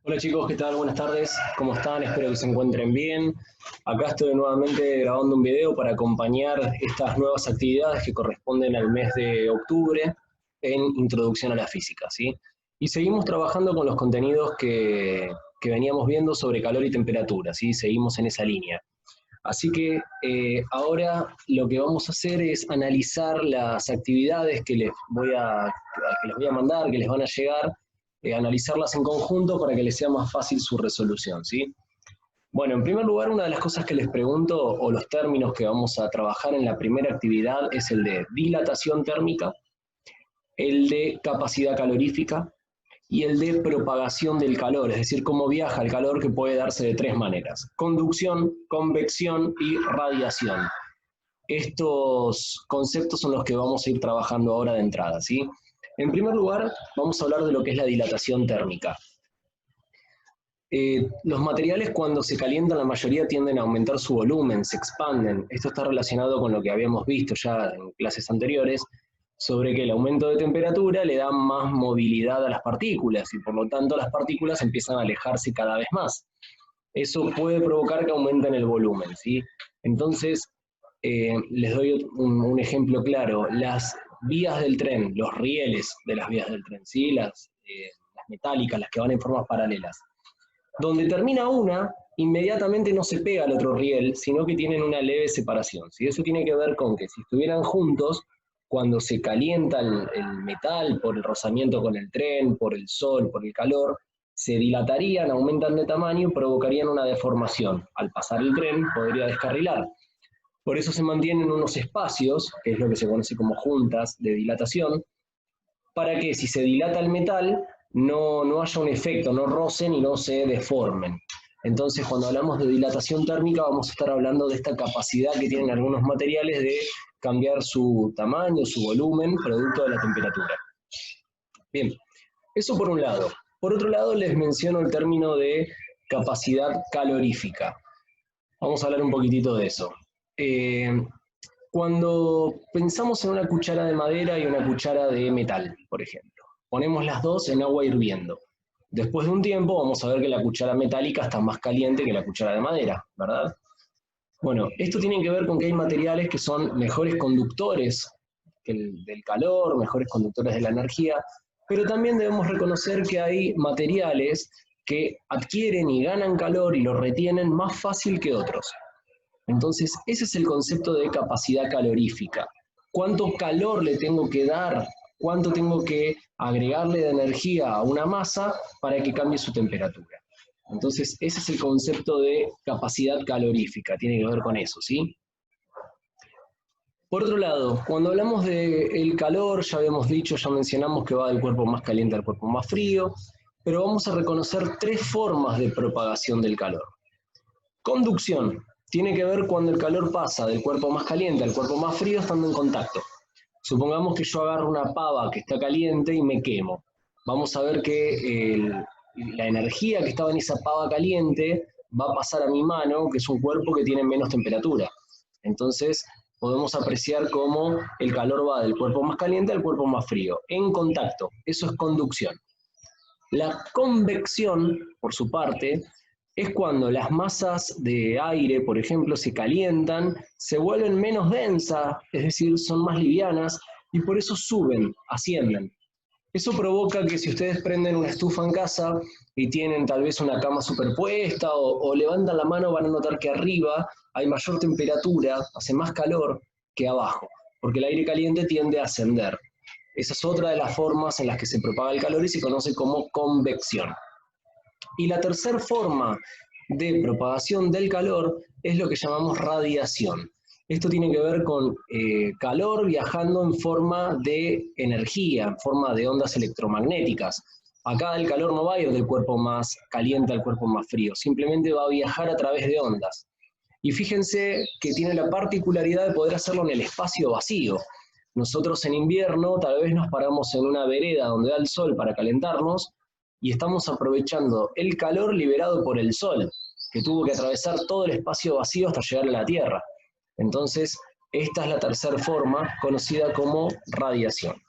Hola chicos, ¿qué tal? Buenas tardes, ¿cómo están? Espero que se encuentren bien. Acá estoy nuevamente grabando un video para acompañar estas nuevas actividades que corresponden al mes de octubre en Introducción a la Física, ¿sí? Y seguimos trabajando con los contenidos que veníamos viendo sobre calor y temperatura, ¿sí? Seguimos en esa línea. Así que ahora lo que vamos a hacer es analizar las actividades que les voy a mandar, que les van a llegar, analizarlas en conjunto para que les sea más fácil su resolución, ¿sí? Bueno, en primer lugar, una de las cosas que les pregunto, o los términos que vamos a trabajar en la primera actividad, es el de dilatación térmica, el de capacidad calorífica y el de propagación del calor, es decir, cómo viaja el calor, que puede darse de tres maneras: conducción, convección y radiación. Estos conceptos son los que vamos a ir trabajando ahora de entrada, ¿sí? En primer lugar, vamos a hablar de lo que es la dilatación térmica. Los materiales, cuando se calientan, la mayoría tienden a aumentar su volumen, se expanden. Esto está relacionado con lo que habíamos visto ya en clases anteriores, sobre que el aumento de temperatura le da más movilidad a las partículas y por lo tanto las partículas empiezan a alejarse cada vez más. Eso puede provocar que aumenten el volumen, ¿sí? Entonces, les doy un ejemplo claro. Las vías del tren, los rieles de las vías del tren, ¿sí? Las metálicas, las que van en formas paralelas. Donde termina una, inmediatamente no se pega al otro riel, sino que tienen una leve separación, ¿sí? Eso tiene que ver con que si estuvieran juntos, cuando se calienta el metal por el rozamiento con el tren, por el sol, por el calor, se dilatarían, aumentan de tamaño, provocarían una deformación. Al pasar el tren podría descarrilar. Por eso se mantienen unos espacios, que es lo que se conoce como juntas de dilatación, para que si se dilata el metal no haya un efecto, no rocen y no se deformen. Entonces, cuando hablamos de dilatación térmica, vamos a estar hablando de esta capacidad que tienen algunos materiales de cambiar su tamaño, su volumen, producto de la temperatura. Bien, eso por un lado. Por otro lado, les menciono el término de capacidad calorífica. Vamos a hablar un poquitito de eso. Eh, Cuando pensamos en una cuchara de madera y una cuchara de metal, por ejemplo, ponemos las dos en agua hirviendo. Después de un tiempo vamos a ver que la cuchara metálica está más caliente que la cuchara de madera, ¿verdad? Bueno, esto tiene que ver con que hay materiales que son mejores conductores del calor, mejores conductores de la energía, pero también debemos reconocer que hay materiales que adquieren y ganan calor y lo retienen más fácil que otros. Entonces, ese es el concepto de capacidad calorífica. ¿Cuánto calor le tengo que dar? ¿Cuánto tengo que agregarle de energía a una masa para que cambie su temperatura? Entonces, ese es el concepto de capacidad calorífica, tiene que ver con eso, ¿sí? Por otro lado, cuando hablamos del calor, ya habíamos dicho, ya mencionamos que va del cuerpo más caliente al cuerpo más frío, pero vamos a reconocer tres formas de propagación del calor. Conducción tiene que ver cuando el calor pasa del cuerpo más caliente al cuerpo más frío estando en contacto. Supongamos que yo agarro una pava que está caliente y me quemo. Vamos a ver que la energía que estaba en esa pava caliente va a pasar a mi mano, que es un cuerpo que tiene menos temperatura. Entonces podemos apreciar cómo el calor va del cuerpo más caliente al cuerpo más frío, en contacto. Eso es conducción. La convección, por su parte, es cuando las masas de aire, por ejemplo, se calientan, se vuelven menos densas, es decir, son más livianas, y por eso suben, ascienden. Eso provoca que si ustedes prenden una estufa en casa y tienen tal vez una cama superpuesta o levantan la mano, van a notar que arriba hay mayor temperatura, hace más calor que abajo, porque el aire caliente tiende a ascender. Esa es otra de las formas en las que se propaga el calor y se conoce como convección. Y la tercera forma de propagación del calor es lo que llamamos radiación. Esto tiene que ver con calor viajando en forma de energía, en forma de ondas electromagnéticas. Acá el calor no va a ir del cuerpo más caliente al cuerpo más frío, simplemente va a viajar a través de ondas. Y fíjense que tiene la particularidad de poder hacerlo en el espacio vacío. Nosotros en invierno tal vez nos paramos en una vereda donde da el sol para calentarnos y estamos aprovechando el calor liberado por el sol, que tuvo que atravesar todo el espacio vacío hasta llegar a la Tierra. Entonces, esta es la tercera forma, conocida como radiación.